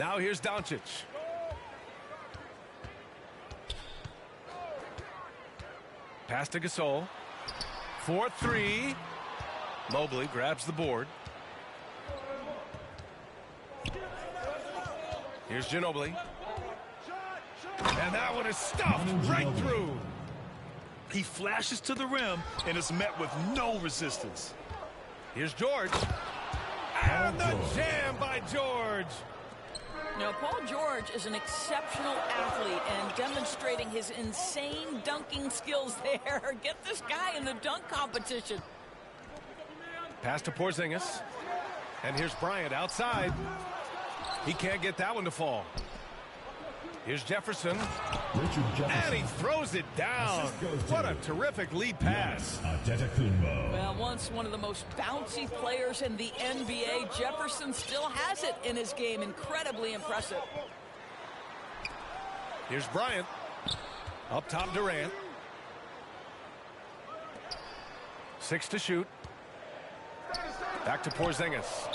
Now here's Doncic. Pass to Gasol. 4-3. Mobley grabs the board. Here's Ginobili. And that one is stuffed right through. He flashes to the rim and is met with no resistance. Here's George. And the jam by George. Now, Paul George is an exceptional athlete and demonstrating his insane dunking skills there. Get this guy in the dunk competition. Pass to Porzingis. And here's Bryant outside. He can't get that one to fall. Here's Jefferson. And he throws it down. What a terrific lead pass. Well, once one of the most bouncy players in the NBA, Jefferson still has it in his game. Incredibly impressive. Here's Bryant. Up top, Durant. 6 to shoot. Back to Porzingis.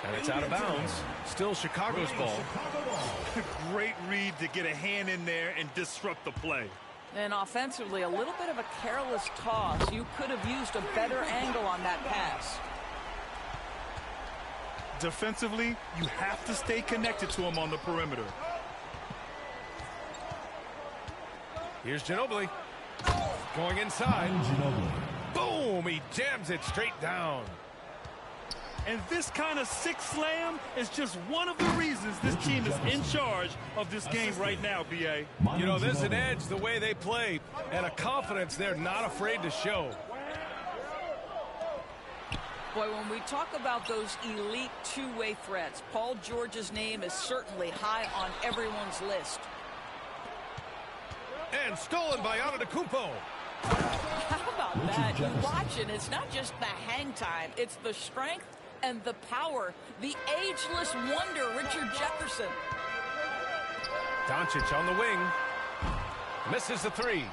And it's out of bounds. Still Chicago's ball. Great read to get a hand in there and disrupt the play. And offensively, a little bit of a careless toss. You could have used a better angle on that pass. Defensively, you have to stay connected to him on the perimeter. Here's Ginobili. Going inside. Boom! He jams it straight down. And this kind of sick slam is just one of the reasons this team is in charge of this game right now, B.A. You know, there's an edge the way they play and a confidence they're not afraid to show. Boy, when we talk about those elite two-way threats, Paul George's name is certainly high on everyone's list. And stolen by Antetokounmpo. How about that? You watch it, it's not just the hang time, it's the strength and the power. The ageless wonder, Richard Jefferson. Doncic on the wing. Misses the three.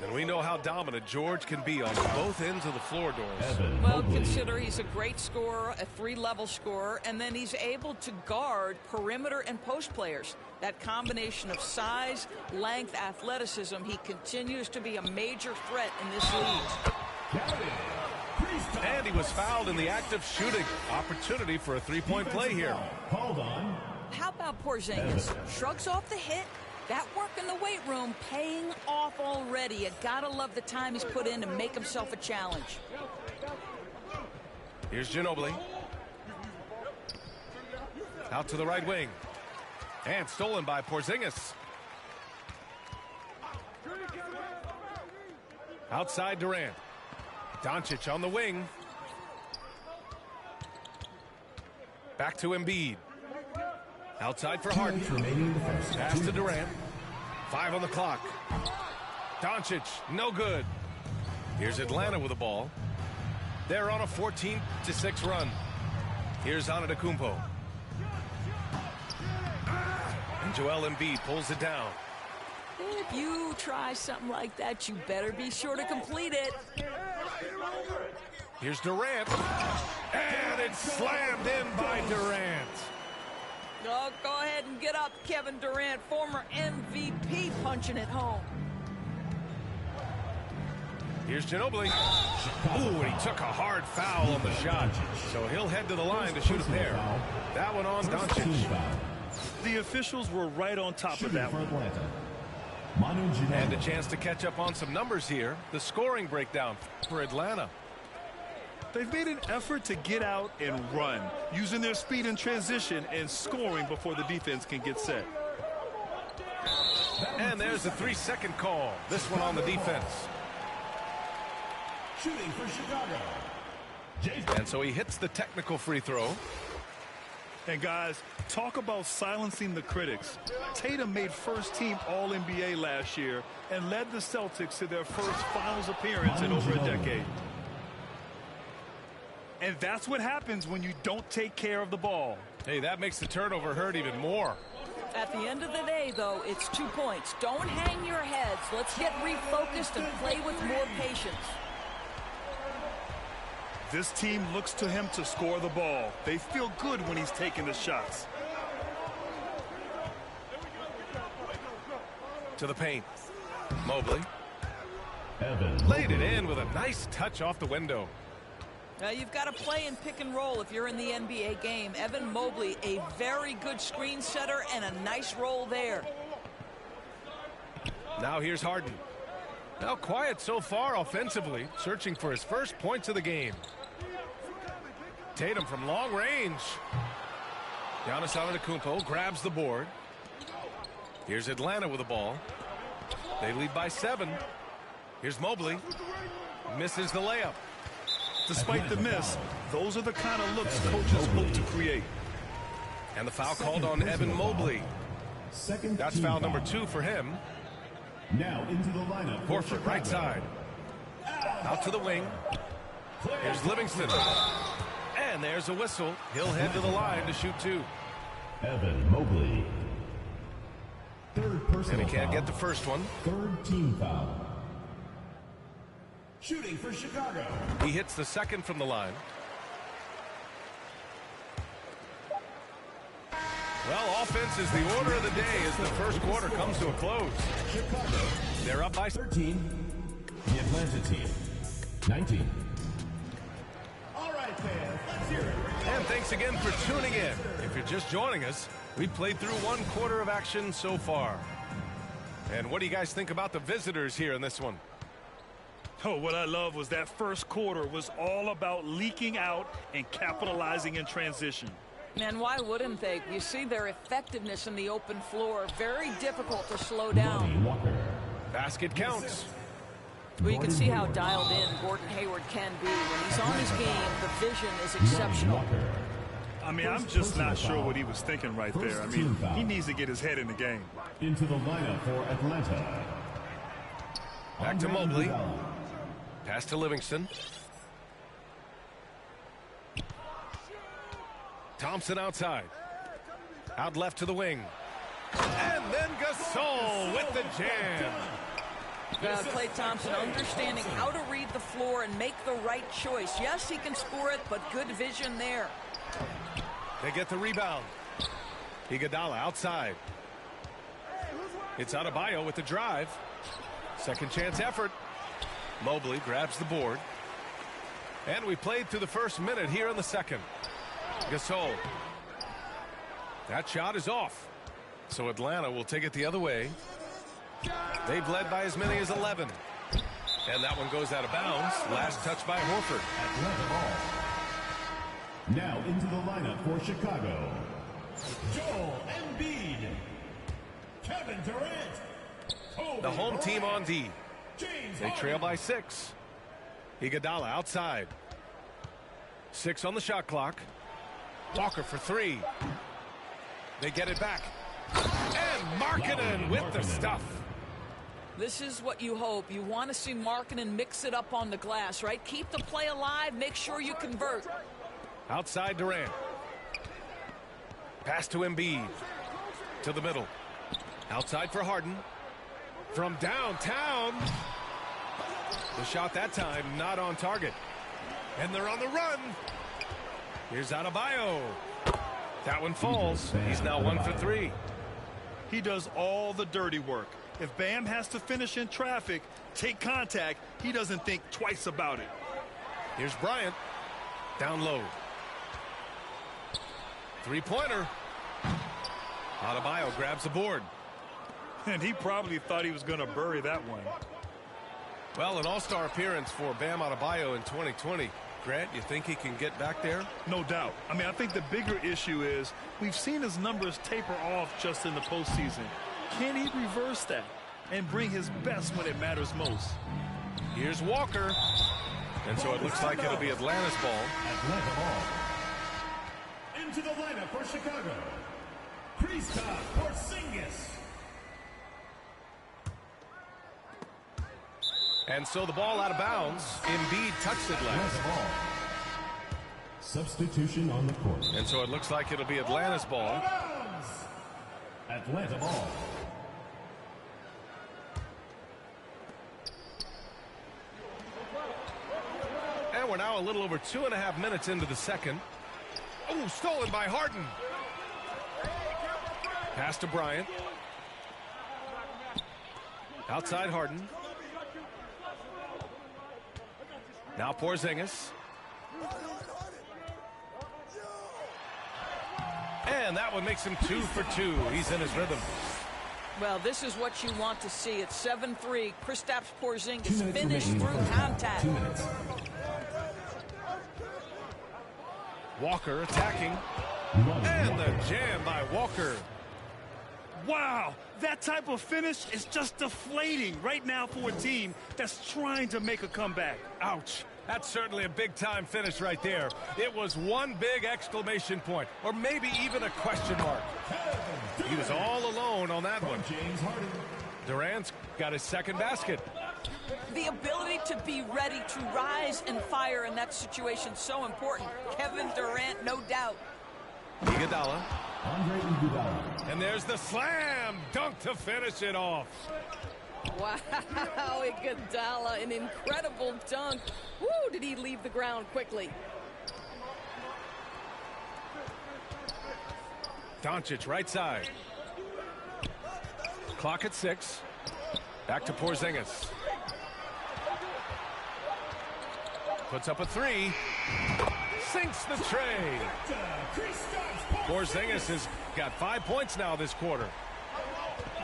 And we know how dominant George can be on both ends of the floor, Doris. Well, consider he's a great scorer, a three-level scorer, and then he's able to guard perimeter and post players. That combination of size, length, athleticism, he continues to be a major threat in this league. And he was fouled in the act of shooting. Opportunity for a three-point play here. Hold on. How about Porzingis? Shrugs off the hit. That work in the weight room paying off already. You gotta love the time he's put in to make himself a challenge. Here's Ginobili. Out to the right wing. And stolen by Porzingis. Outside Durant. Doncic on the wing. Back to Embiid. Outside for Harden. Pass to Durant. 5 on the clock. Doncic, no good. Here's Atlanta with the ball. They're on a 14-6 run. Here's Antetokounmpo. And Joel Embiid pulls it down. If you try something like that, you better be sure to complete it. Here's Durant. And it's slammed in by Durant. Oh, go ahead and get up, Kevin Durant, former MVP, punching it home. Here's Ginobili. Ooh, and he took a hard foul on the shot. So he'll head to the line to shoot a pair. That one on Doncic. The officials were right on top of that one. And a chance to catch up on some numbers here. The scoring breakdown for Atlanta. They've made an effort to get out and run, using their speed in transition and scoring before the defense can get set. And there's a 3-second call. This one on the defense. Shooting for Chicago. And so he hits the technical free throw. And guys, talk about silencing the critics. Tatum made first-team All-NBA last year and led the Celtics to their first finals appearance in over a decade. And that's what happens when you don't take care of the ball. Hey, that makes the turnover hurt even more. At the end of the day, though, it's 2 points. Don't hang your heads. Let's get refocused and play with more patience. This team looks to him to score the ball. They feel good when he's taking the shots. To the paint. Mobley. Evan Laid it in with a nice touch off the window. You've got to play in pick and roll if you're in the NBA game. Evan Mobley, a very good screen setter and a nice roll there. Now here's Harden. Now quiet so far offensively, searching for his first points of the game. Tatum from long range. Giannis Antetokounmpo grabs the board. Here's Atlanta with the ball. They lead by 7. Here's Mobley. Misses the layup. Despite the miss, those are the kind of looks coaches hope to create. And the foul called on Evan Mobley. That's foul number 2 for him. Now into the lineup. Horford, right side. Out to the wing. Here's Livingston. And there's a whistle. He'll head to the line to shoot 2. Evan Mobley. Third personal And he can't foul. get the first one. Third team foul. Shooting for Chicago. He hits the second from the line. Well, offense is the order of the day as the first quarter comes to a close. Chicago. They're up by 13. The Atlanta team. 19. All right, fans. Let's hear it. And thanks again for tuning in. If you're just joining us, we played through 1 quarter of action so far. And what do you guys think about the visitors here in this one? Oh, what I love was that first quarter was all about leaking out and capitalizing in transition. And why wouldn't they? You see their effectiveness in the open floor. Very difficult to slow down. Lonnie Walker. Basket counts. Well, you can see how dialed in Gordon Hayward can be. When he's on his game, the vision is exceptional. Walker. I mean, I'm just not sure what he was thinking right there. I mean, he needs to get his head in the game. Into the lineup for Atlanta. Back to Andre Mobley. Iguodala. Pass to Livingston. Thompson outside. Out left to the wing. And then Gasol with the jam. Klay Thompson understanding how to read the floor and make the right choice. Yes, he can score it, but good vision there. They get the rebound. Iguodala outside. It's Adebayo with the drive. Second chance effort. Mobley grabs the board. And we played through the first minute here in the second. Gasol. That shot is off. So Atlanta will take it the other way. They've led by as many as 11. And that one goes out of bounds. Last touch by Horford. Atlanta ball. Now into the lineup for Chicago. Joel Embiid. Kevin Durant. The home team on D. James They trail by 6. Iguodala outside. 6 on the shot clock. Walker for 3. They get it back. And Markkanen with the stuff. This is what you hope. You want to see Markkanen mix it up on the glass, right? Keep the play alive. Make sure you convert. Outside Durant. Pass to Embiid. To the middle. Outside for Harden. From downtown. The shot that time not on target. And they're on the run. Here's Adebayo. That one falls. He's now 1 for 3. He does all the dirty work. If Bam has to finish in traffic, take contact, he doesn't think twice about it. Here's Bryant. Down low. Three-pointer. Adebayo grabs the board. And he probably thought he was going to bury that one. Well, an all-star appearance for Bam Adebayo in 2020. Grant, you think he can get back there? No doubt. I mean, I think the bigger issue is we've seen his numbers taper off just in the postseason. Can he reverse that and bring his best when it matters most? Here's Walker. And so it looks like it'll be Atlanta's ball. Atlanta ball. Into the lineup for Chicago. Kristaps Porzingis. And so the ball out of bounds. Embiid touched it last. Atlanta ball. Substitution on the court. And so it looks like it'll be Atlanta's ball. Atlanta ball. And we're now a little over 2.5 minutes into the second. Oh, stolen by Harden. Pass to Bryant. Outside Harden. Now Porzingis. And that one makes him 2 for 2. He's in his rhythm. Well, this is what you want to see. It's 7-3. Kristaps Porzingis finished through contact. 2 minutes. Walker attacking. And the jam by Walker. Wow, that type of finish is just deflating right now for a team that's trying to make a comeback. Ouch. That's certainly a big-time finish right there. It was one big exclamation point, or maybe even a question mark. He was all alone on that one. James Harden. Durant's got his second basket. The ability to be ready to rise and fire in that situation is so important. Kevin Durant, no doubt. Iguodala. Andre Iguodala. And there's the slam dunk to finish it off. Wow, Iguodala, an incredible dunk. Woo, did he leave the ground quickly. Doncic right side. Clock at 6. Back to Porzingis. Puts up a 3. Sinks the tray. Porzingis has got 5 points now this quarter.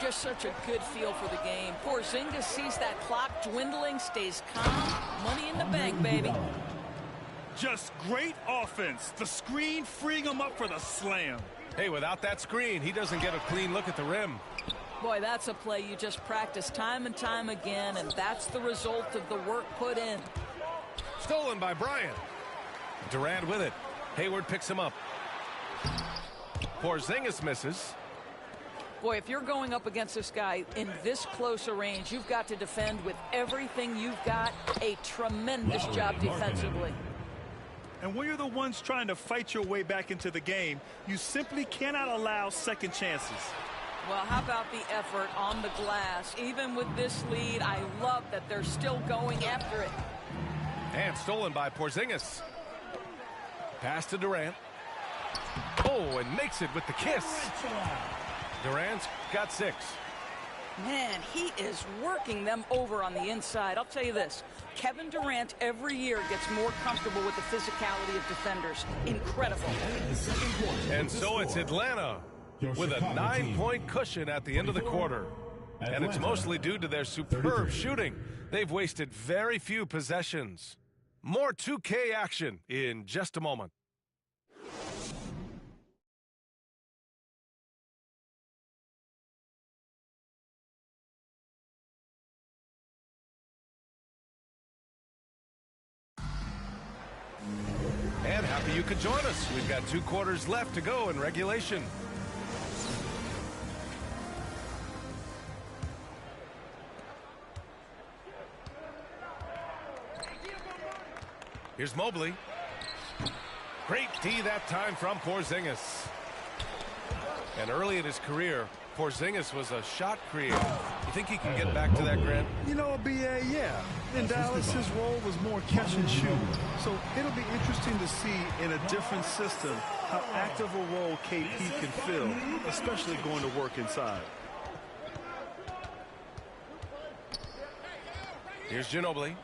Just such a good feel for the game. Porzingis sees that clock dwindling, stays calm. Money in the bank, baby. Just great offense. The screen freeing him up for the slam. Hey, without that screen, he doesn't get a clean look at the rim. Boy, that's a play you just practice time and time again, and that's the result of the work put in. Stolen by Bryant. Durant with it. Hayward picks him up. Porzingis misses. Boy, if you're going up against this guy in this close a range, you've got to defend with everything you've got. A tremendous job defensively. And when you're the ones trying to fight your way back into the game, you simply cannot allow second chances. Well, how about the effort on the glass? Even with this lead, I love that they're still going after it. And stolen by Porzingis. Pass to Durant. Oh, and makes it with the kiss. Durant's got 6. Man, he is working them over on the inside. I'll tell you this, Kevin Durant every year gets more comfortable with the physicality of defenders. Incredible. And so it's Atlanta with a 9-point cushion at the end of the quarter. And it's mostly due to their superb shooting. They've wasted very few possessions. More 2K action in just a moment. And happy you could join us. We've got 2 quarters left to go in regulation. Here's Mobley. Great D that time from Porzingis. And early in his career, Porzingis was a shot creator. You think he can get back to that, Grant? You know, BA, yeah. In Dallas, his role was more catch and shoot. So it'll be interesting to see in a different system how active a role KP can fill, especially going to work inside. Here's Ginobili.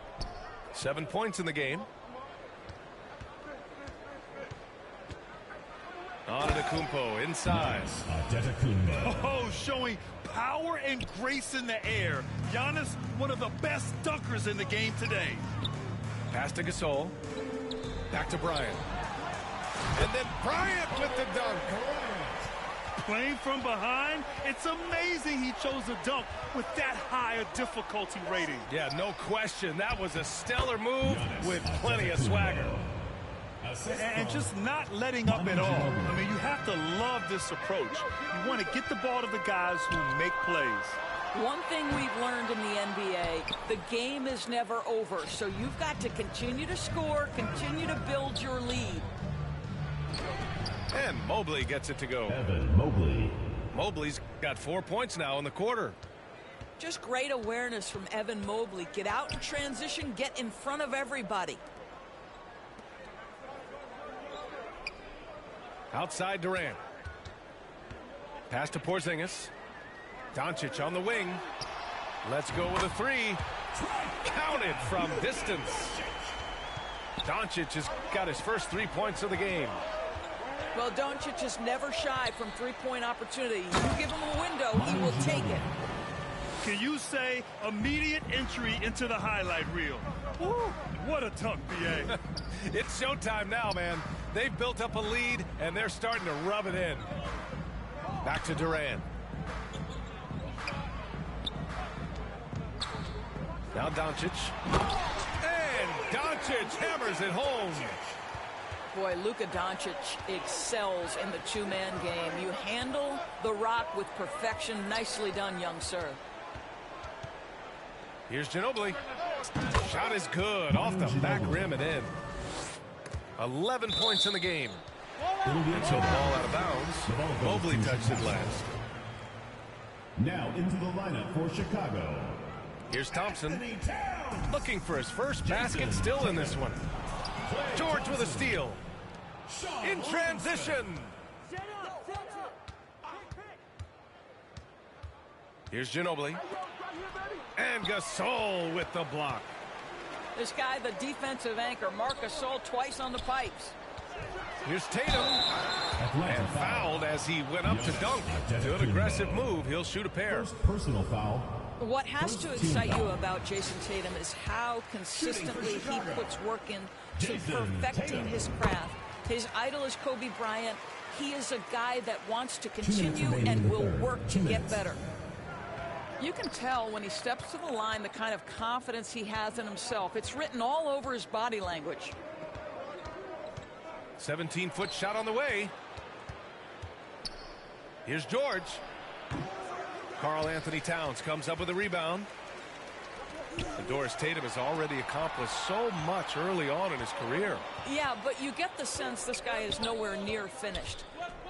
7 points in the game. Antetokounmpo inside. Oh, showing power and grace in the air. Giannis, one of the best dunkers in the game today. Pass to Gasol. Back to Bryant. And then Bryant with the dunk. Playing from behind, it's amazing he chose a dunk with that high a difficulty rating. Yeah, no question. That was a stellar move with plenty of swagger. And just not letting up at all. I mean, you have to love this approach. You want to get the ball to the guys who make plays. One thing we've learned in the NBA, the game is never over. So you've got to continue to score, continue to build your lead. And Mobley gets it to go. Evan Mobley. Mobley's got 4 points now in the quarter. Just great awareness from Evan Mobley. Get out in transition, get in front of everybody. Outside Durant. Pass to Porzingis. Doncic on the wing. Let's go with a three. Counted from distance. Doncic has got his first 3 points of the game. Well, Doncic is never shy from three-point opportunity. You give him a window, he will take it. Can you say immediate entry into the highlight reel? Woo, what a dunk, B.A. It's showtime now, man. They've built up a lead, and they're starting to rub it in. Back to Durant. Now Doncic. And Doncic hammers it home. Boy, Luka Doncic excels in the two-man game. You handle the rock with perfection. Nicely done, young sir. Here's Ginobili. Shot is good. Off the back rim and in. 11 points in the game. Until the ball out of bounds. Mobley touched it last. Now into the lineup for Chicago. Here's Thompson. Looking for his first basket, still in this one. George with a steal. In transition. Here's Ginobili. And Gasol with the block. This guy, the defensive anchor, Marc Gasol, twice on the pipes. Here's Tatum. And fouled as he went up to dunk. Good aggressive move. He'll shoot a pair. First personal foul. What has to excite you about Jason Tatum is how consistently he puts work in to perfecting his craft. His idol is Kobe Bryant. He is a guy that wants to continue and will work to get better. You can tell when he steps to the line the kind of confidence he has in himself. It's written all over his body language. 17-foot shot on the way. Here's George. Karl Anthony Towns comes up with a rebound. And Doris Tatum has already accomplished so much early on in his career. Yeah, but you get the sense this guy is nowhere near finished.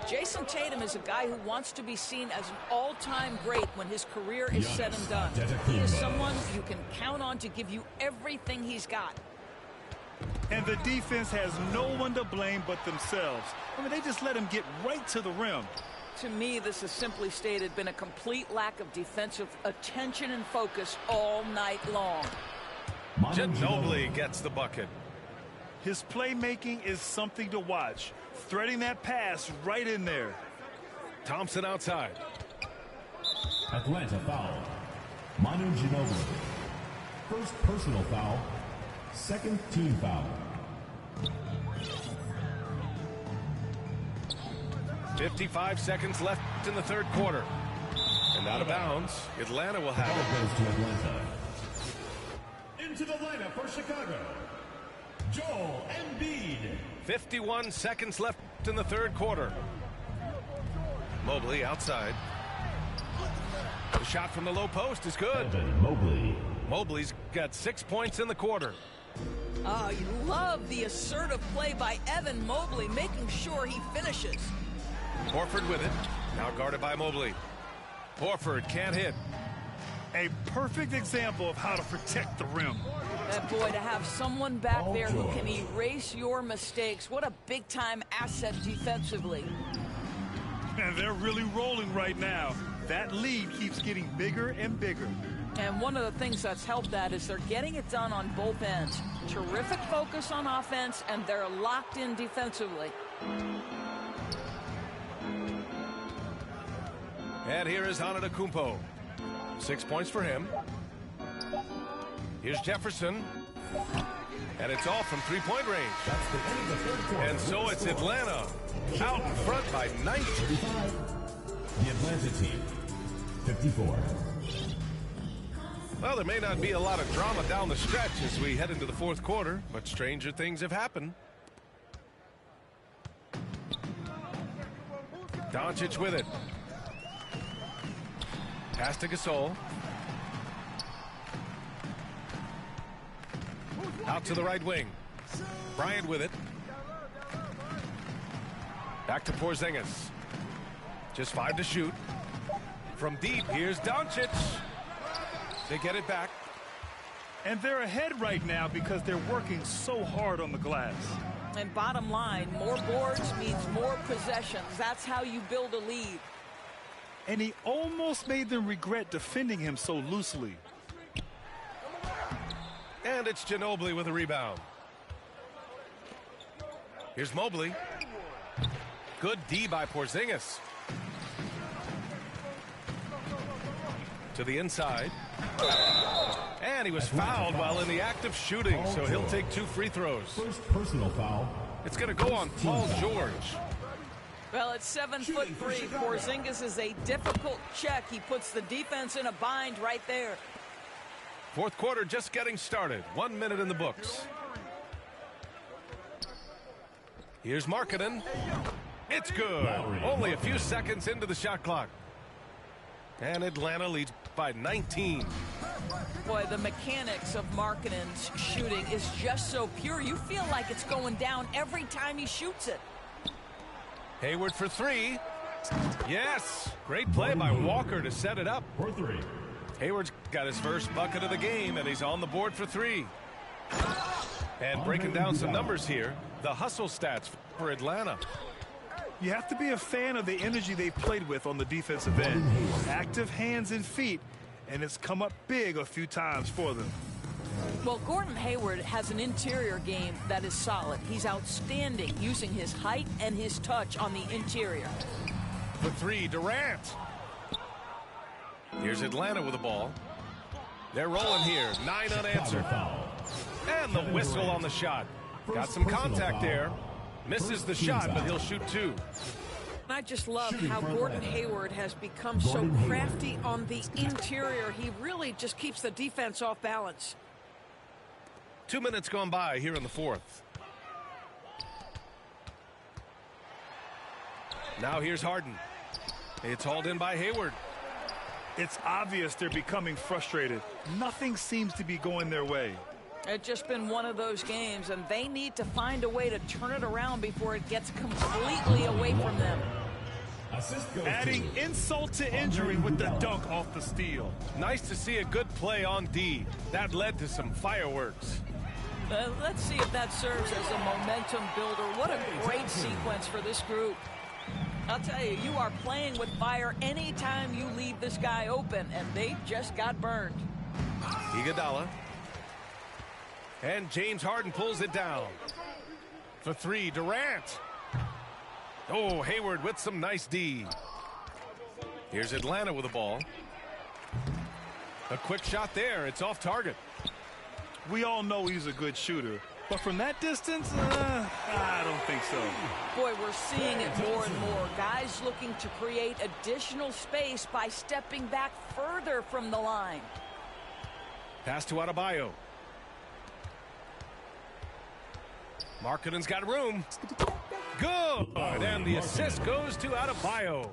Jason Tatum is a guy who wants to be seen as an all-time great when his career is said and done. He is someone you can count on to give you everything he's got. And the defense has no one to blame but themselves. I mean, they just let him get right to the rim. To me, this has simply stated been a complete lack of defensive attention and focus all night long. Ginobili gets the bucket. His playmaking is something to watch. Threading that pass right in there. Thompson outside. Atlanta foul. Manu Ginobili. First personal foul. Second team foul. 55 seconds left in the third quarter. And out of bounds, Atlanta will have Ball it. goes to Atlanta. Into the lineup for Chicago. Joel Embiid. 51 seconds left in the third quarter. Mobley outside. The shot from the low post is good. Evan Mobley. Mobley's got 6 points in the quarter. Oh, you love the assertive play by Evan Mobley, making sure he finishes. Horford with it. Now guarded by Mobley. Horford can't hit. A perfect example of how to protect the rim. That boy, to have someone back there who can erase your mistakes. What a big-time asset defensively. And they're really rolling right now. That lead keeps getting bigger and bigger. And one of the things that's helped that is they're getting it done on both ends. Terrific focus on offense, and they're locked in defensively. And here is Antetokounmpo. 6 points for him. Here's Jefferson. And it's all from three-point range. That's the end of the third quarter. And so it's Atlanta out in front by 19. 35. The Atlanta team. 54. Well, there may not be a lot of drama down the stretch as we head into the fourth quarter, but stranger things have happened. Doncic with it. Pass to Gasol. Out to the right wing. Bryant with it. Back to Porzingis. Just 5 to shoot. From deep, here's Doncic. They get it back. And they're ahead right now because they're working so hard on the glass. And bottom line, more boards means more possessions. That's how you build a lead. and he almost made them regret defending him so loosely. And it's Ginobili with a rebound. Here's Mobley. Good D by Porzingis. To the inside. And he was fouled while in the act of shooting, so he'll take 2 free throws. First personal foul. It's going to go on Paul George. Well, at 7'3", Porzingis is a difficult check. He puts the defense in a bind right there. Fourth quarter just getting started. 1 minute in the books. Here's Markkanen. It's good. Only a few seconds into the shot clock. And Atlanta leads by 19. Boy, the mechanics of Markkanen's shooting is just so pure. You feel like it's going down every time he shoots it. Hayward for 3. Yes. Great play by Walker to set it up. For 3. Hayward's got his first bucket of the game, and he's on the board for 3. And breaking down some numbers here, the hustle stats for Atlanta. You have to be a fan of the energy they've played with on the defensive end. Active hands and feet, and it's come up big a few times for them. Well, Gordon Hayward has an interior game that is solid. He's outstanding using his height and his touch on the interior. For 3, Durant. Here's Atlanta with the ball. They're rolling here. 9 unanswered. And the whistle on the shot. Got some contact there. Misses the shot, but he'll shoot 2. I just love how Gordon Hayward has become so crafty on the interior. He really just keeps the defense off balance. 2 minutes gone by here in the fourth. Now here's Harden. It's hauled in by Hayward. It's obvious they're becoming frustrated. Nothing seems to be going their way. It's just been one of those games, and they need to find a way to turn it around before it gets completely away from them. Adding insult to injury with the dunk off the steal. Nice to see a good play on D. That led to some fireworks. Let's see if that serves as a momentum builder. What a great sequence for this group. I'll tell you, you are playing with fire anytime you leave this guy open, and they just got burned. Iguodala. And James Harden pulls it down. For 3, Durant. Oh, Hayward with some nice D. Here's Atlanta with the ball. A quick shot there. It's off target. We all know he's a good shooter, but from that distance, I don't think so. Boy, we're seeing it more and more. Guys looking to create additional space by stepping back further from the line. Pass to Adebayo. Markkanen's got room. Good. And the assist goes to Adebayo.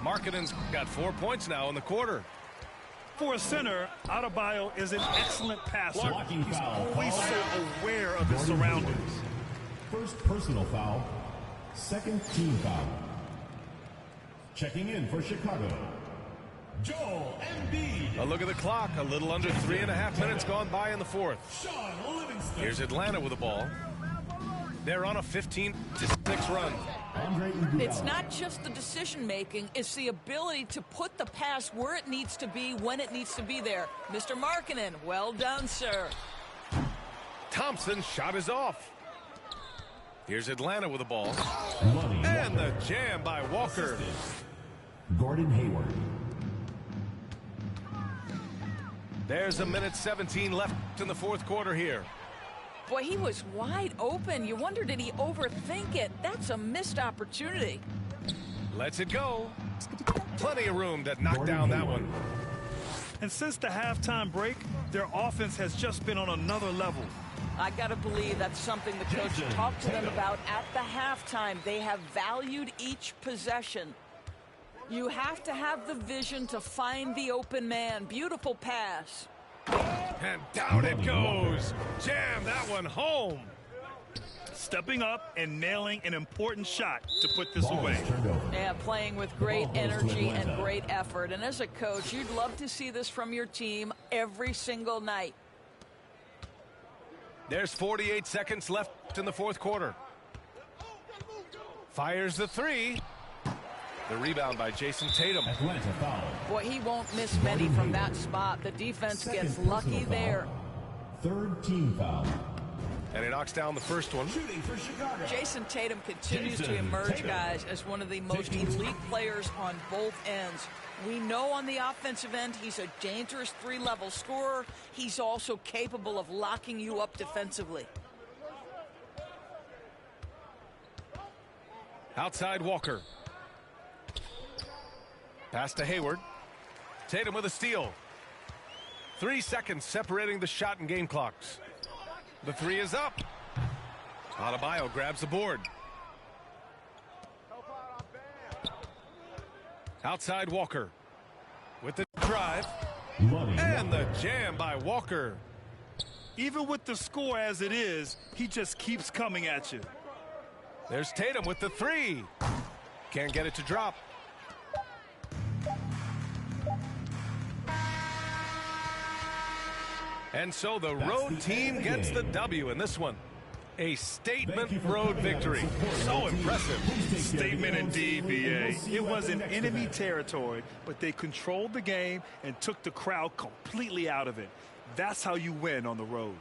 Markkanen's got 4 points now in the quarter. For a center, Adebayo is an excellent passer. Blocking He's foul. always so aware of his surroundings. First personal foul. Second team foul. Checking in for Chicago, Joel Embiid. A look at the clock. A little under 3.5 minutes gone by in the fourth. Sean Livingston. Here's Atlanta with the ball. They're on a 15-6 run. Andre Iguodala. It's not just the decision-making, it's the ability to put the pass where it needs to be, when it needs to be there. Mr. Markkanen, well done, sir. Thompson's shot is off. Here's Atlanta with the ball. Lonnie And Walker. the jam by Walker. Gordon Hayward. There's a minute 17 left in the fourth quarter here. Boy, he was wide open. You wonder, did he overthink it? That's a missed opportunity. Lets it go. Plenty of room to knock down that one. And since the halftime break, their offense has just been on another level. I got to believe that's something the coach talked to them about at the halftime. They have valued each possession. You have to have the vision to find the open man. Beautiful pass. And down it goes. Jam that one home. Stepping up and nailing an important shot to put this Ball away. is turned over. Yeah, playing with great ball goes to energy and Atlanta. great effort. And as a coach, you'd love to see this from your team every single night. There's 48 seconds left in the fourth quarter. Fires the 3. The rebound by Jason Tatum. Atlanta foul. Boy, he won't miss many from that spot. The defense gets lucky there. Third team foul. And he knocks down the first one. Shooting for Chicago. Jason Tatum continues to Jason emerge, Tatum. guys, as one of the most elite players on both ends. We know on the offensive end he's a dangerous three-level scorer. He's also capable of locking you up defensively. Outside Walker. Pass to Hayward. Tatum with a steal. 3 seconds separating the shot and game clocks. The three is up. Adebayo grabs the board. Outside Walker. With the drive. And the jam by Walker. Even with the score as it is, he just keeps coming at you. There's Tatum with the three. Can't get it to drop. And so the road team gets the W in this one. A statement road victory. So impressive. Statement indeed, B.A. It was in enemy territory, but they controlled the game and took the crowd completely out of it. That's how you win on the road.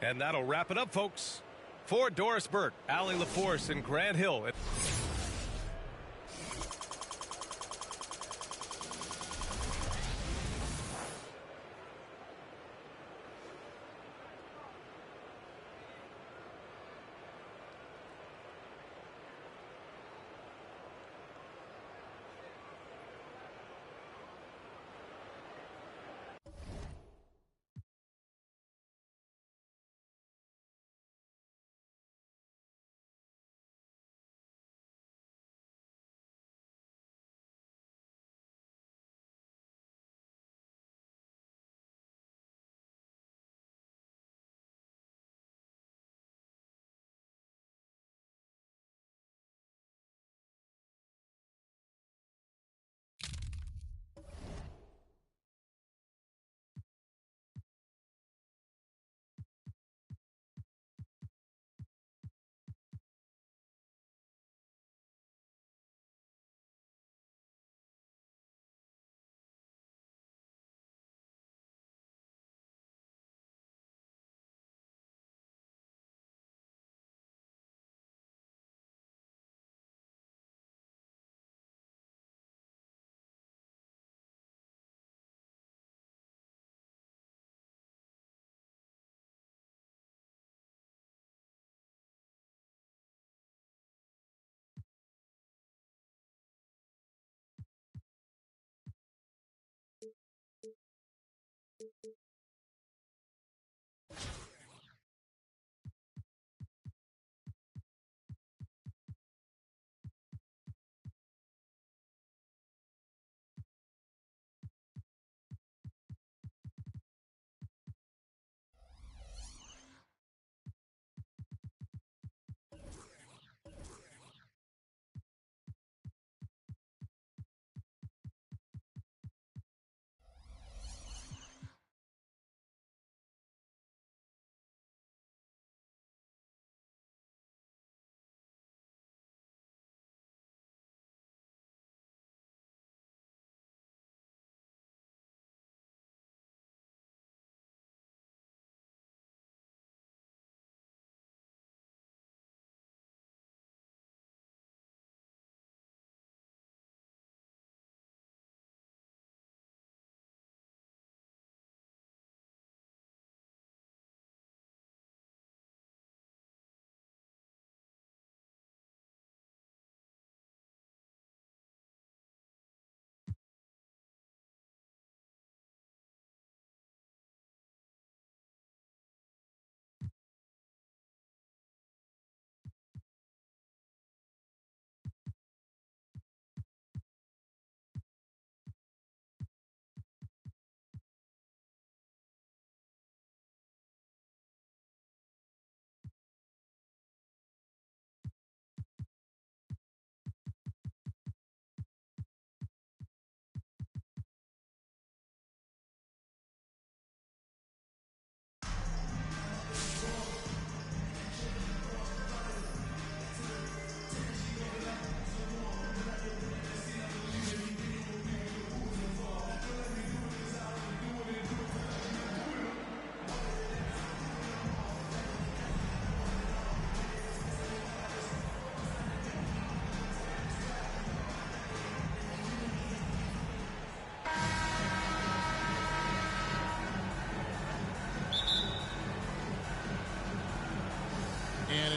And that'll wrap it up, folks. For Doris Burke, Allie LaForce, and Grant Hill.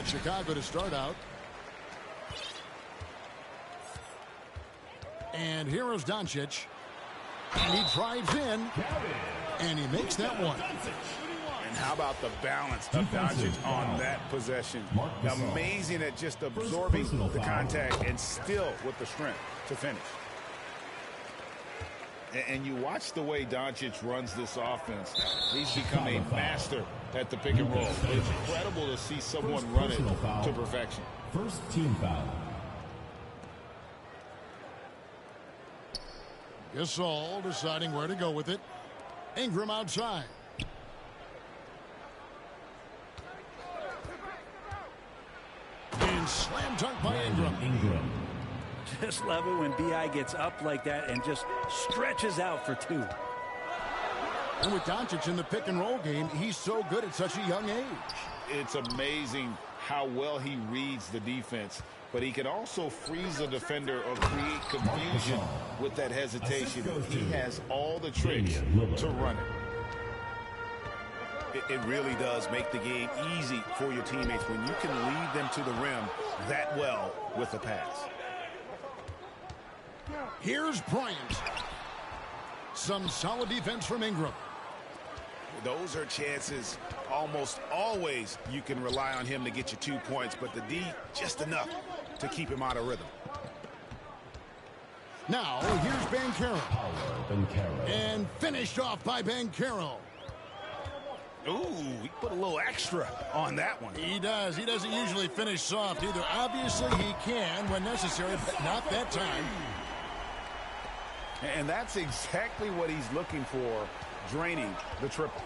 Chicago to start out. And here is Doncic. And he drives in. And he makes that one. And how about the balance of Doncic on that possession? Amazing at just absorbing the contact and still with the strength to finish. And you watch the way Doncic runs this offense. He's become a master at the pick and roll. It's incredible to see someone run it to perfection. First team foul. Gasol deciding where to go with it. Ingram outside. And slam dunk by Ingram. Just love it when B.I. gets up like that and just stretches out for two. And with Doncic in the pick and roll game, he's so good at such a young age. It's amazing how well he reads the defense, but he can also freeze a defender or create confusion with that hesitation. He has all the tricks to run it. It really does make the game easy for your teammates when you can lead them to the rim that well with a pass. Here's Bryant. Some solid defense from Ingram. Those are chances almost always you can rely on him to get you 2 points, but the D just enough to keep him out of rhythm. Now here's Banchero. And finished off by Banchero. Ooh, he put a little extra on that one. He does. He doesn't usually finish soft either. Obviously he can when necessary, but not that time. And that's exactly what he's looking for, draining the triple.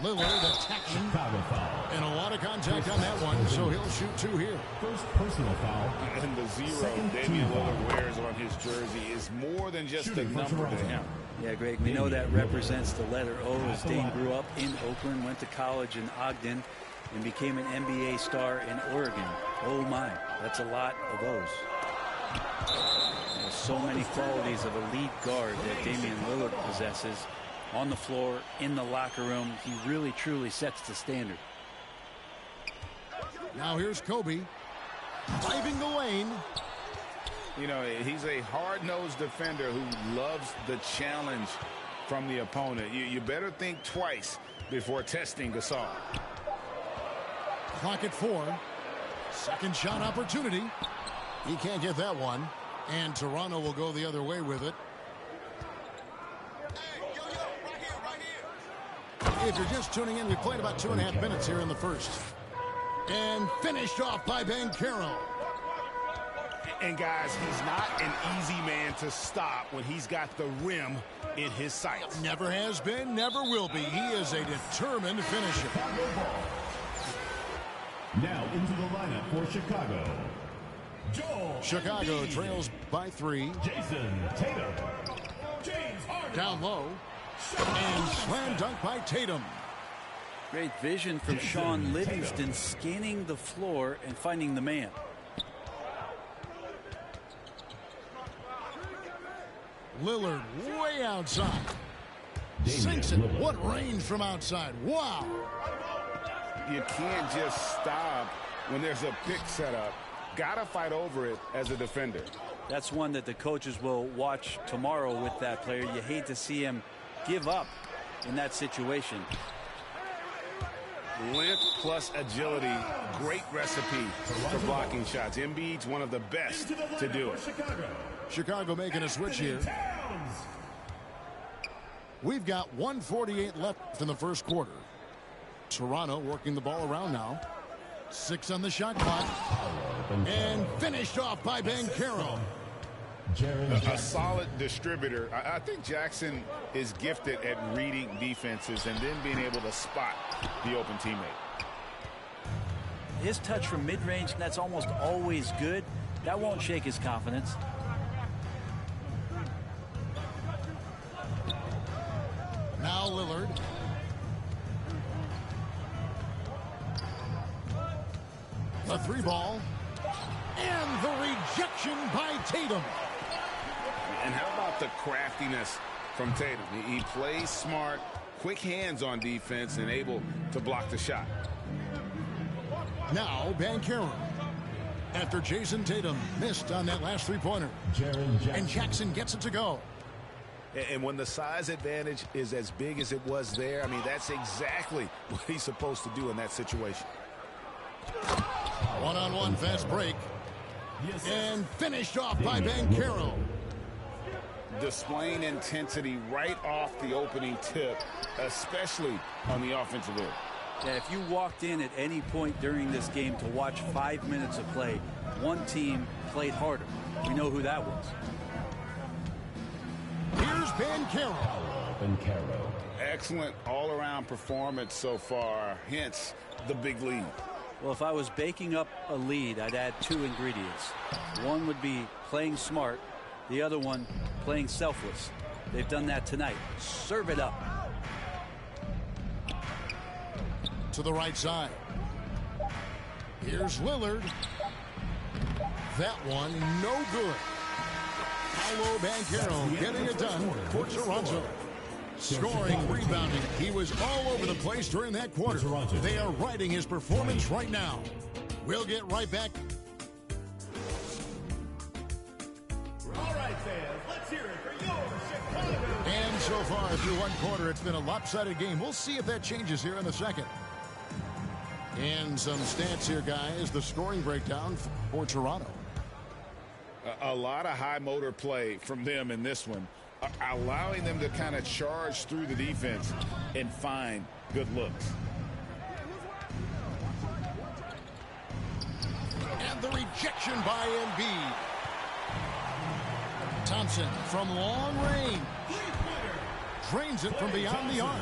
Lillard attacking. And a lot of contact on that one, so he'll shoot 2 here. First personal foul. And the 0 Damian Lillard wears on his jersey is more than just a number to him. Yeah, Greg, we know that represents the letter O, as Dame grew up in Oakland, went to college in Ogden, and became an NBA star in Oregon. Oh my, that's a lot of O's. There's so many qualities of a lead guard that Damian Lillard possesses on the floor, in the locker room. He really, truly sets the standard. Now here's Kobe driving the lane. You know, he's a hard-nosed defender who loves the challenge from the opponent. You better think twice before testing Gasol. Clock at 4. Second shot opportunity. He can't get that one. And Toronto will go the other way with it. If you're just tuning in, we played about 2.5 minutes here in the first. And finished off by Banchero. And guys, he's not an easy man to stop when he's got the rim in his sights. Never has been, never will be. He is a determined finisher. Now into the lineup for Chicago. Chicago trails by 3. Jason Tatum. James Harden. Down low. And slam dunk by Tatum. Great vision from Sean Livingston, scanning the floor and finding the man. Lillard way outside. Sinks it. What range from outside. Wow. You can't just stop when there's a pick set up. Gotta fight over it as a defender. That's one that the coaches will watch tomorrow with that player. You hate to see him give up in that situation. Length plus agility, great recipe for blocking shots. Embiid's one of the best to do it. Chicago making a switch here. We've got 1:48 left in the first quarter. Toronto working the ball around now. 6 on the shot clock. And finished off by Banchero. A solid distributor. I think Jackson is gifted at reading defenses and then being able to spot the open teammate. His touch from mid-range, that's almost always good. That won't shake his confidence. Now Lillard. The 3 ball. And the rejection by Tatum. And how about the craftiness from Tatum. He plays smart, quick hands on defense, and able to block the shot. Now Banchero. After Jason Tatum missed on that last three-pointer. And Jackson gets it to go. And when the size advantage is as big as it was there, I mean, that's exactly what he's supposed to do in that situation. One-on-one fast break. And finished off by Banchero. Displaying intensity right off the opening tip, especially on the offensive end. Yeah, if you walked in at any point during this game to watch 5 minutes of play, one team played harder. We know who that was. Here's Banchero. Excellent all-around performance so far, hence the big lead. Well, if I was baking up a lead, I'd add two ingredients. One would be playing smart. The other one, playing selfless. They've done that tonight. Serve it up. To the right side. Here's Lillard. That one, no good. Paolo Banchero getting it done for Toronto. Scoring, rebounding. He was all over the place during that quarter. They are riding his performance right now. We'll get right back. All right, fans, let's hear it for your Chicago. And so far through one quarter, it's been a lopsided game. We'll see if that changes here in the second. And some stats here, guys. The scoring breakdown for Toronto. A lot of high motor play from them in this one, allowing them to kind of charge through the defense and find good looks. And the rejection by Embiid. Thompson from long range. Drains it from beyond the arc.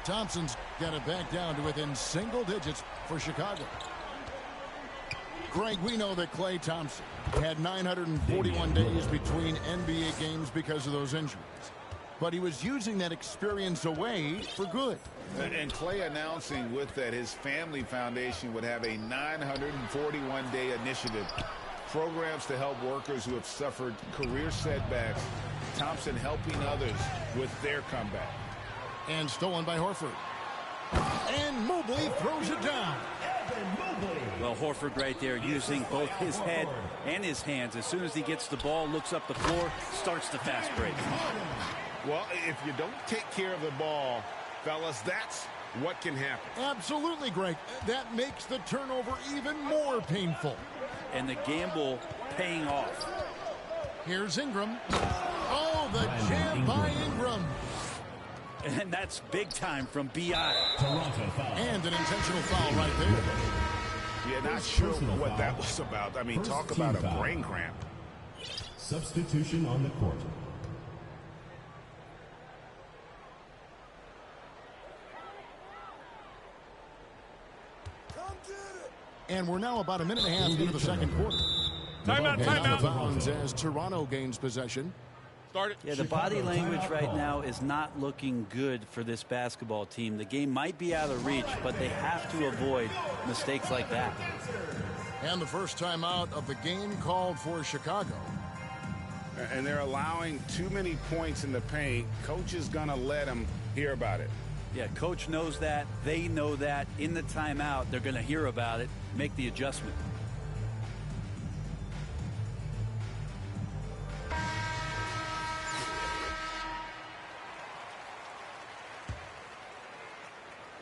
Thompson's got it back down to within single digits for Chicago. Greg, we know that Klay Thompson had 941 days between NBA games because of those injuries. But he was using that experience away for good. And Klay announcing with that his family foundation would have a 941-day initiative. Programs to help workers who have suffered career setbacks. Thompson helping others with their comeback. And stolen by Horford. And Mobley throws it down. Well, Horford right there using both his head and his hands. As soon as he gets the ball, looks up the floor, starts the fast break. Well, if you don't take care of the ball, fellas, that's what can happen. Absolutely, Greg. That makes the turnover even more painful. And the gamble paying off. Here's Ingram. Oh, the jam by Ingram. And that's big time from B.I. And an intentional foul right there. Yeah, not sure what that was about. I mean, talk about a brain cramp. Substitution on the court. And we're now about a minute and a half into the second quarter. Timeout. As Toronto gains possession. Yeah, the body language right now is not looking good for this basketball team. The game might be out of reach, but they have to avoid mistakes like that. And the first timeout of the game called for Chicago. And they're allowing too many points in the paint. Coach is going to let them hear about it. Yeah, coach knows that. They know that. In the timeout, they're going to hear about it, make the adjustment.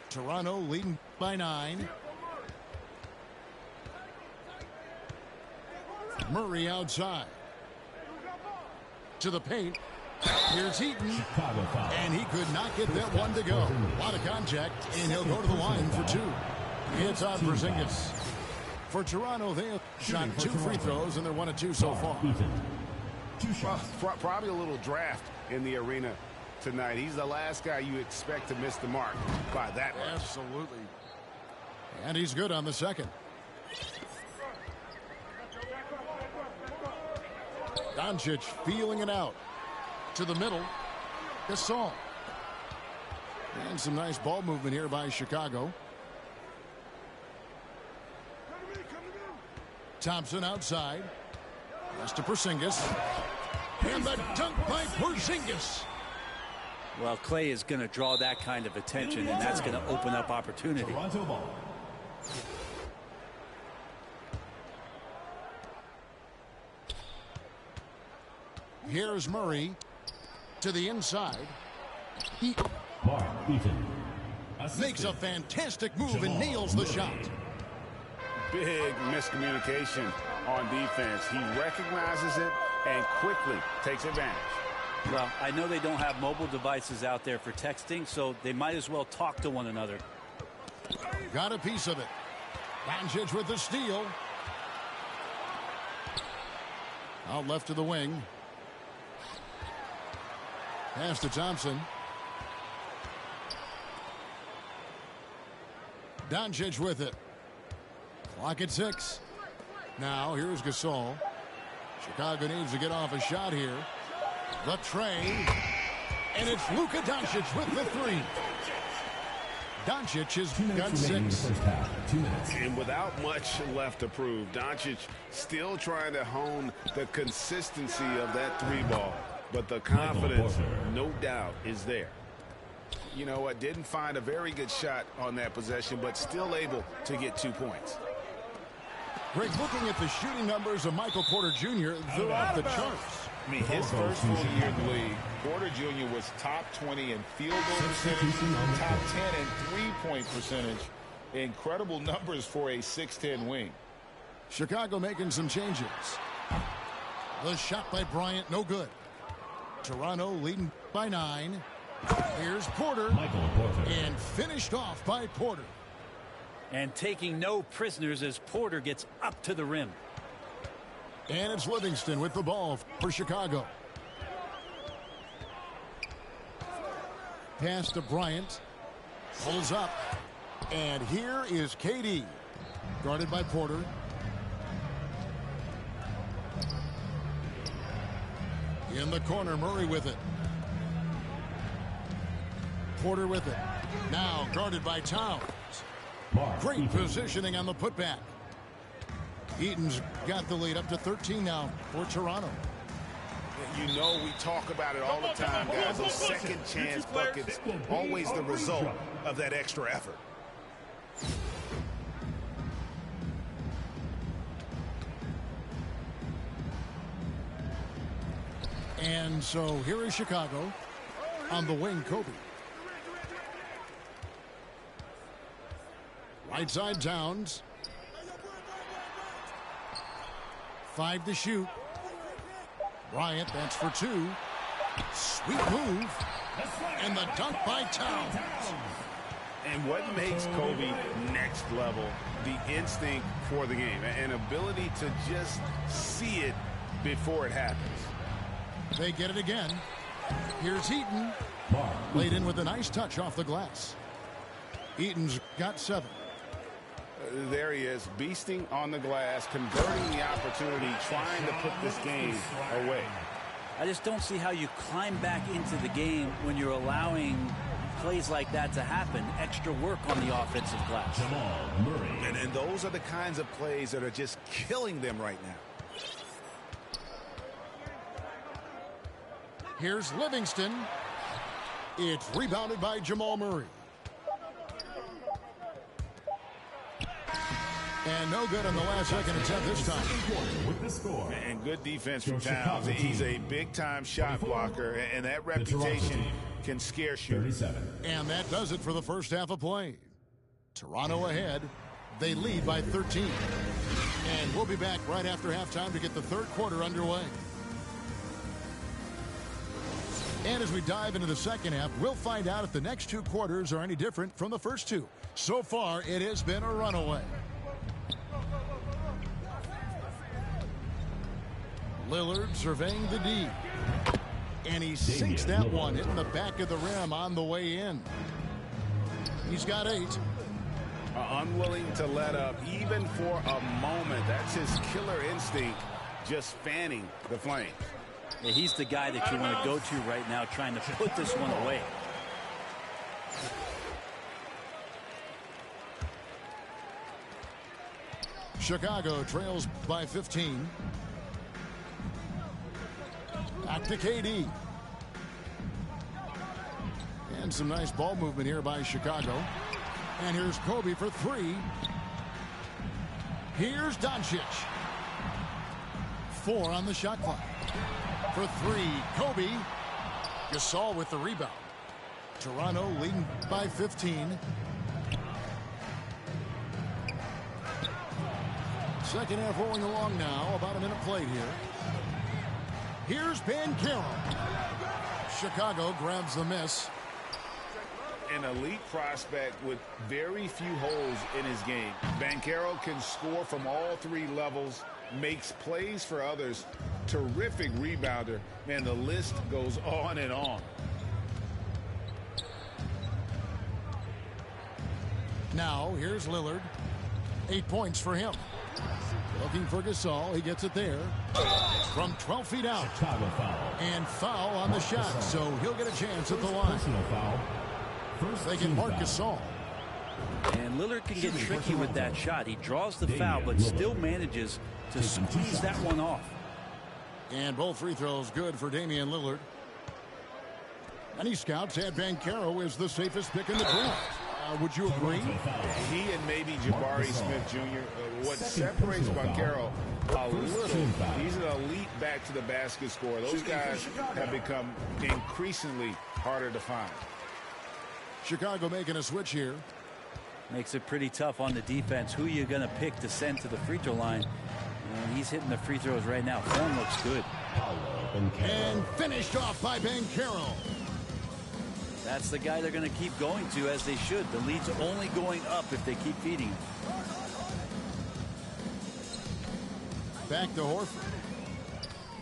Toronto leading by 9. Murray outside. To the paint. Here's Heaton. And he could not get that one to go. A lot of contact, and he'll go to the line for 2. It's on Porzingis. For Toronto, they have shot 2 free throws, and they're 1 of 2 so far. Well, probably a little draft in the arena tonight. He's the last guy you expect to miss the mark by that much. Absolutely. And he's good on the second. Doncic feeling it out. To the middle. Gasol. And some nice ball movement here by Chicago. Thompson outside. Pass to Porzingis. And the dunk by Porzingis. Well, Clay is going to draw that kind of attention, and that's going to open up opportunity. Toronto ball. Here's Murray to the inside. He Mark Eaton. makes a fantastic move and nails the shot. Big miscommunication on defense. He recognizes it and quickly takes advantage. Well, I know they don't have mobile devices out there for texting, so they might as well talk to one another. Got a piece of it. Doncic with the steal. Out left to the wing. Pass to Thompson. Doncic with it. Clock at 6. Now here's Gasol. Chicago needs to get off a shot here. The tray. And it's Luka Doncic with the 3. Doncic has got 6. 2 minutes. And without much left to prove, Doncic still trying to hone the consistency of that 3-ball. But the confidence, no doubt, is there. You know what? Didn't find a very good shot on that possession, but still able to get 2 points. Greg, looking at the shooting numbers of Michael Porter Jr., they're off the charts. I mean, his first full year in the league, Porter Jr. was top 20 in field goal percentage, top 10 in three-point percentage. Incredible numbers for a 6'10 wing. Chicago making some changes. The shot by Bryant, no good. Toronto leading by 9. Here's Porter. Michael Porter. And finished off by Porter. And taking no prisoners as Porter gets up to the rim. And it's Livingston with the ball for Chicago. Pass to Bryant. Pulls up. And here is KD. Guarded by Porter. In the corner, Murray with it. Porter with it. Now guarded by Towns. Great positioning on the putback. Eaton's got the lead up to 13 now for Toronto. You know, we talk about it all the time, guys. Those second chance buckets, always the result of that extra effort. And so here is Chicago on the wing. Kobe. Right side Towns. 5 to shoot. Bryant, that's for 2. Sweet move. And the dunk by Towns. And what makes Kobe next level, the instinct for the game, an ability to just see it before it happens. They get it again. Here's Eaton. Laid in with a nice touch off the glass. Eaton's got 7. There he is, beasting on the glass, converting the opportunity, trying to put this game away. I just don't see how you climb back into the game when you're allowing plays like that to happen. Extra work on the offensive glass. Jamal Murray. And those are the kinds of plays that are just killing them right now. Here's Livingston. It's rebounded by Jamal Murray. And no good on the last second attempt this time. With the score. And good defense from Towns. He's a big-time shot blocker, and that reputation can scare shooters. 37. And that does it for the first half of play. Toronto ahead. They lead by 13. And we'll be back right after halftime to get the third quarter underway. And as we dive into the second half, we'll find out if the next 2 quarters are any different from the first 2. So far, it has been a runaway. Lillard surveying the D. And he sinks that one, hitting the back of the rim on the way in. He's got 8. Unwilling to let up even for a moment. That's his killer instinct, just fanning the flames. Yeah, he's the guy that you want to go to right now, trying to put this one away. Chicago trails by 15. Back to KD. And some nice ball movement here by Chicago. And here's Kobe for three. Here's Doncic. 4 on the shot clock. For three, Kobe. Gasol with the rebound. Toronto leading by 15. Second half rolling along now. About a minute played here. Here's Banchero. Chicago grabs the miss. An elite prospect with very few holes in his game. Banchero can score from all 3 levels, makes plays for others. Terrific rebounder. Man, the list goes on and on. Now, here's Lillard. 8 points for him. Looking for Gasol. He gets it there. From 12 feet out. And foul on the shot, so he'll get a chance at the line. They can mark Gasol. And Lillard can get tricky with that shot. He draws the foul, but still manages to squeeze that one off. And both free throws good for Damian Lillard. Many scouts had Banchero as the safest pick in the draft. Would you agree? He and maybe Jabari Smith Jr. What separates Banchero a little, he's an elite back to the basket scorer. Those guys have become increasingly harder to find. Chicago making a switch here. Makes it pretty tough on the defense. Who you're going to pick to send to the free throw line. And he's hitting the free throws right now. Form looks good. And finished off by Banchero. That's the guy they're going to keep going to, as they should. The lead's only going up if they keep feeding him. Back to Horford.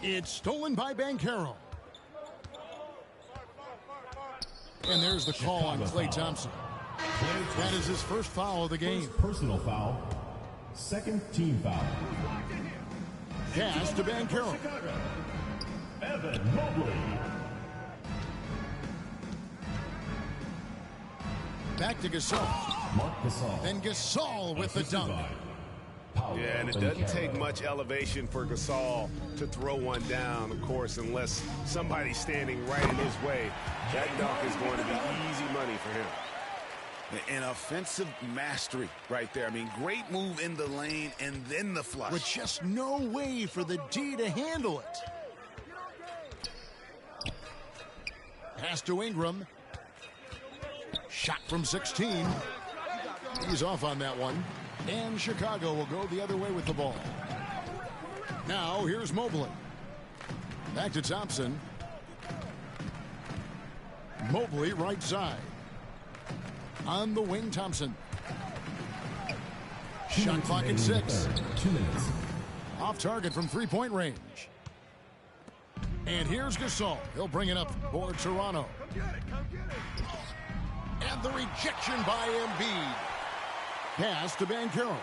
It's stolen by Banchero. And there's the call on Klay Thompson. That is his first foul of the game. First personal foul. Second team foul. Pass to Banchero. Evan Mobley. Back to Gasol. Marc Gasol. Then Gasol with the dunk. Yeah, and it doesn't take much elevation for Gasol to throw one down, of course, unless somebody's standing right in his way. That dunk is going to be easy money for him. An offensive mastery right there. I mean, great move in the lane and then the flush. With just no way for the D to handle it. Pass to Ingram. Shot from 16. He's off on that one. And Chicago will go the other way with the ball. Now here's Mobley. Back to Thompson. Mobley right side. On the wing, Thompson. Shot clock at 6. 2 minutes. Off target from three-point range. And here's Gasol. He'll bring it up for Toronto. And the rejection by Embiid. Pass to Banchero.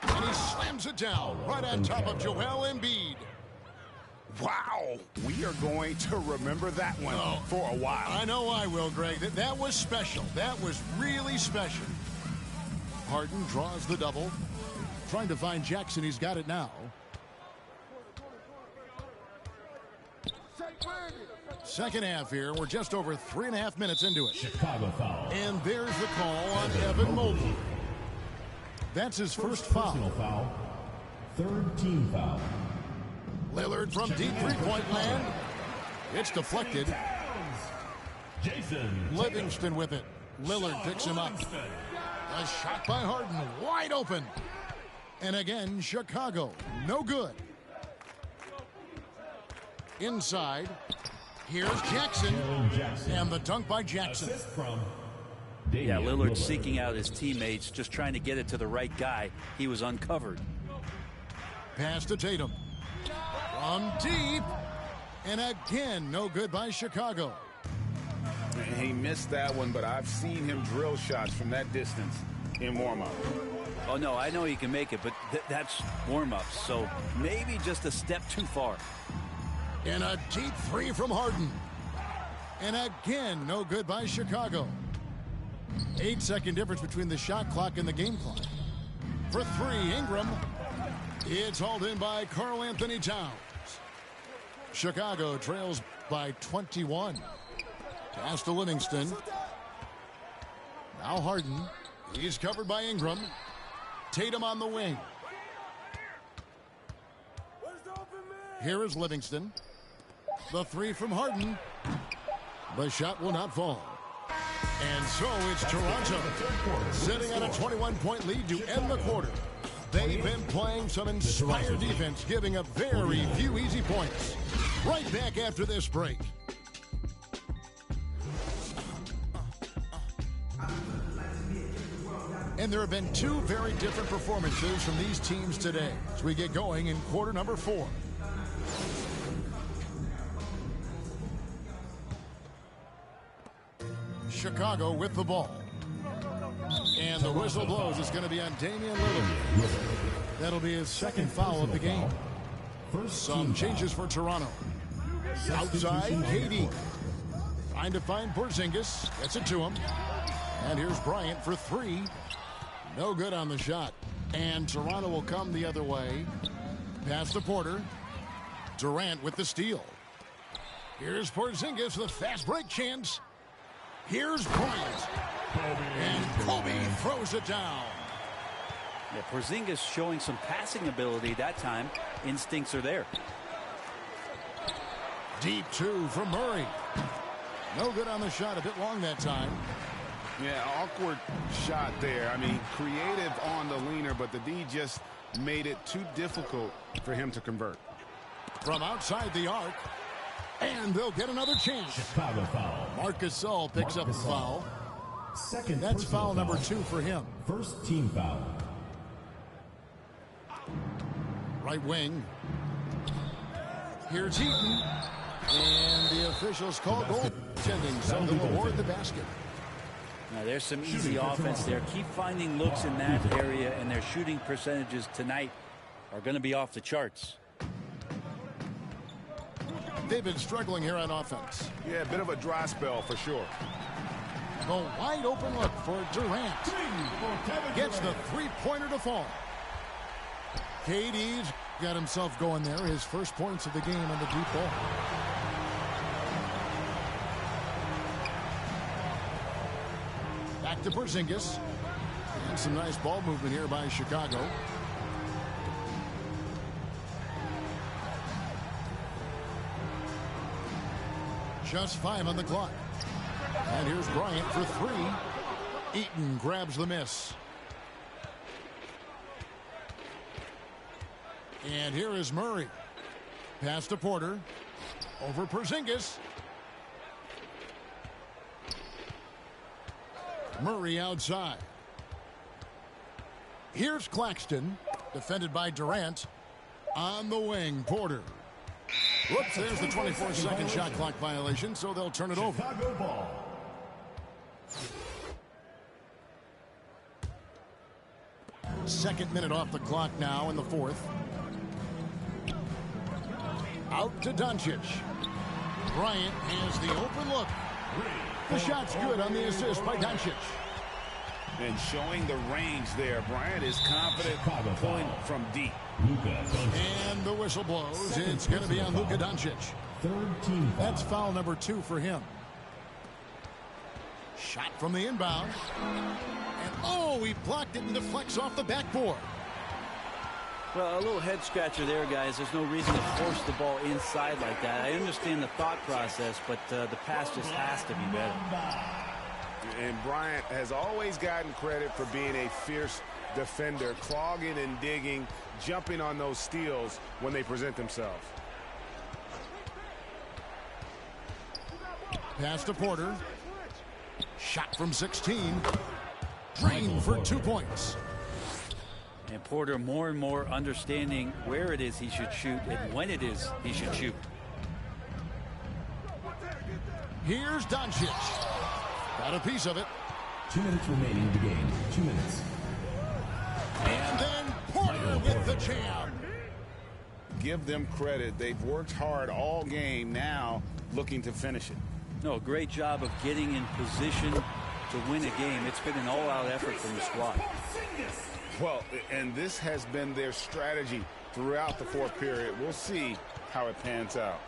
And he slams it down right on top of Joel Embiid. Wow, we are going to remember that one for a while. I know I will, Greg. That was special. That was really special. Harden draws the double. Trying to find Jackson. He's got it now. Second half here. We're just over 3.5 minutes into it. Chicago foul. And there's the call on Evan Mobley. That's his first foul. Personal foul. Third team foul. Lillard from deep three-point land. It's deflected. Jason Livingston with it. Lillard picks him up. A shot by Harden, wide open. And again, Chicago, no good. Inside, here's Jackson. And the dunk by Jackson. Yeah, Lillard seeking out his teammates, just trying to get it to the right guy. He was uncovered. Pass to Tatum. From deep. And again, no good by Chicago. He missed that one, but I've seen him drill shots from that distance in warm-up. Oh, no, I know he can make it, but that's warm-ups, so maybe just a step too far. And a deep three from Harden. And again, no good by Chicago. 8-second difference between the shot clock and the game clock. For three, Ingram. It's hauled in by Karl Anthony Towns. Chicago trails by 21. Pass to Livingston. Now Harden. He's covered by Ingram. Tatum on the wing. Here is Livingston. The three from Harden. The shot will not fall. And so it's Toronto sitting on a 21-point lead to end the quarter. They've been playing some inspired defense, giving up very few easy points. Right back after this break. And there have been two very different performances from these teams today as we get going in quarter number 4. Chicago with the ball. And the whistle blows. It's going to be on Damian Lillard. That'll be his second foul of the game. Some changes for Toronto. Outside, KD. Trying to find Porzingis. Gets it to him. And here's Bryant for 3. No good on the shot. And Toronto will come the other way. Pass to Porter. Durant with the steal. Here's Porzingis with a fast break chance. Here's Bryant. And Kobe throws it down. Yeah, Porzingis showing some passing ability that time. Instincts are there. Deep 2 from Murray. No good on the shot. A bit long that time. Yeah, awkward shot there. I mean, creative on the leaner, but the D just made it too difficult for him to convert. From outside the arc. And they'll get another chance. Chicago foul. Marc Gasol picks up the foul. Second. That's foul number 2 for him. First team foul. Right wing. Here's Heaton. And the officials call goaltending, so they'll award the basket. Now there's some easy offense there. Keep finding looks in that area, and their shooting percentages tonight are going to be off the charts. They've been struggling here on offense. Yeah, a bit of a dry spell for sure. The wide open look for Durant. Gets the three-pointer to fall. KD's got himself going there. His first points of the game on the deep ball. Back to Porzingis. And some nice ball movement here by Chicago. Just 5 on the clock. And here's Bryant for 3. Eaton grabs the miss. And here is Murray. Pass to Porter. Over Porzingis. Murray outside. Here's Claxton. Defended by Durant. On the wing, Porter. Whoops, there's the 24-second shot clock violation, so they'll turn it over. Chicago ball. Second minute off the clock now in the 4th. Out to Doncic. Bryant has the open look. The shot's good on the assist by Doncic. And showing the range there. Bryant is confident pulling from deep. And the whistle blows. It's going to be on Luka Doncic. Third team foul. That's foul number 2 for him. Shot from the inbound. And oh, he blocked it and deflects off the backboard. Well, a little head scratcher there, guys. There's no reason to force the ball inside like that. I understand the thought process, but the pass just has to be better. And Bryant has always gotten credit for being a fierce defender, clogging and digging, jumping on those steals when they present themselves. Pass to Porter. Shot from 16. Drained for 2 points. And Porter more and more understanding where it is he should shoot and when it is he should shoot. Here's Doncic. Got a piece of it. 2 minutes remaining in the game. 2 minutes. And then Porter with the jam. Give them credit. They've worked hard all game, now looking to finish it. No, great job of getting in position to win a game. It's been an all-out effort from the squad. Well, and this has been their strategy throughout the fourth period. We'll see how it pans out.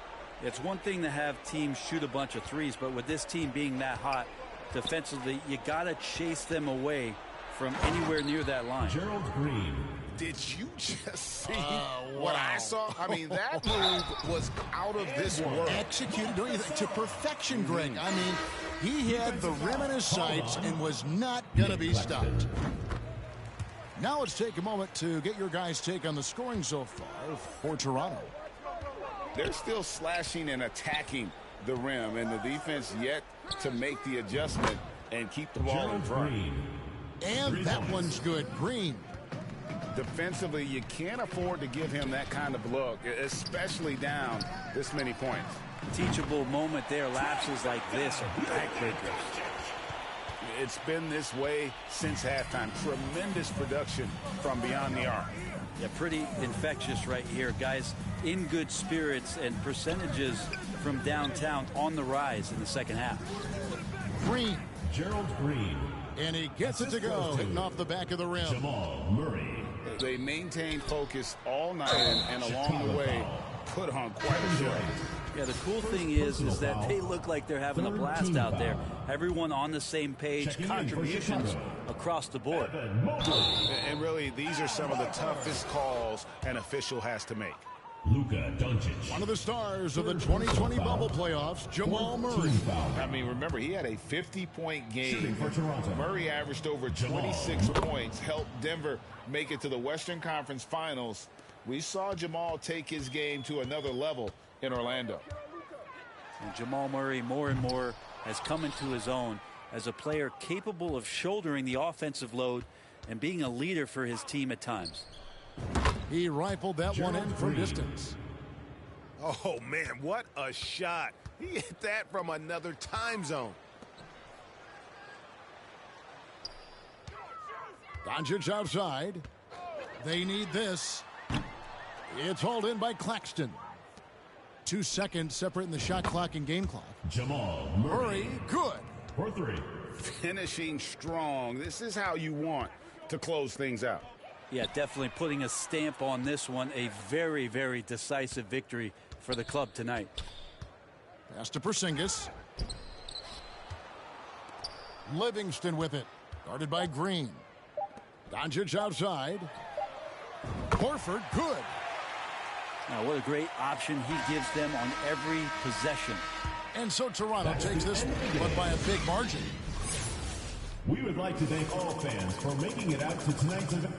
It's one thing to have teams shoot a bunch of threes, but with this team being that hot defensively, you got to chase them away from anywhere near that line. Gerald Green. Did you just see what I saw? I mean, that move was out of this world. Executed, don't you think, to perfection, Greg. I mean, he had the rim in his sights and was not going to be stopped. Now let's take a moment to get your guys' take on the scoring so far for Toronto. They're still slashing and attacking the rim, and the defense yet to make the adjustment and keep the ball in front. And that one's good. Green. Defensively, you can't afford to give him that kind of look, especially down this many points. Teachable moment there. Lapses like this are backbreakers. It's been this way since halftime. Tremendous production from beyond the arc. Yeah, pretty infectious right here. Guys in good spirits, and percentages from downtown on the rise in the second half. Green. Gerald Green. And he gets it to go, hitting off the back of the rim. Jamal Murray. They maintained focus all night and along the way put on quite a show. Yeah, the cool thing is that they look like they're having a blast out there. Everyone on the same page, contributions across the board. And really, these are some of the toughest calls an official has to make. Luka Doncic. One of the stars of the 2020 bubble playoffs, Jamal Murray. I mean, remember, he had a 50-point game. For Toronto. Murray averaged over 26 points, helped Denver make it to the Western Conference Finals. We saw Jamal take his game to another level in Orlando. And Jamal Murray more and more has come into his own as a player capable of shouldering the offensive load and being a leader for his team at times. He rifled that one in from distance. Oh, man, what a shot. He hit that from another time zone. Doncic outside. They need this. It's hauled in by Claxton. 2 seconds separating the shot clock and game clock. Jamal Murray, good. For three. Finishing strong. This is how you want to close things out. Yeah, definitely putting a stamp on this one. A very, very decisive victory for the club tonight. Pass to Porzingis. Livingston with it. Guarded by Green. Doncic outside. Horford, good. Now, what a great option he gives them on every possession. And so Toronto takes this one, but by a big margin. We would like to thank all fans for making it out to tonight's event.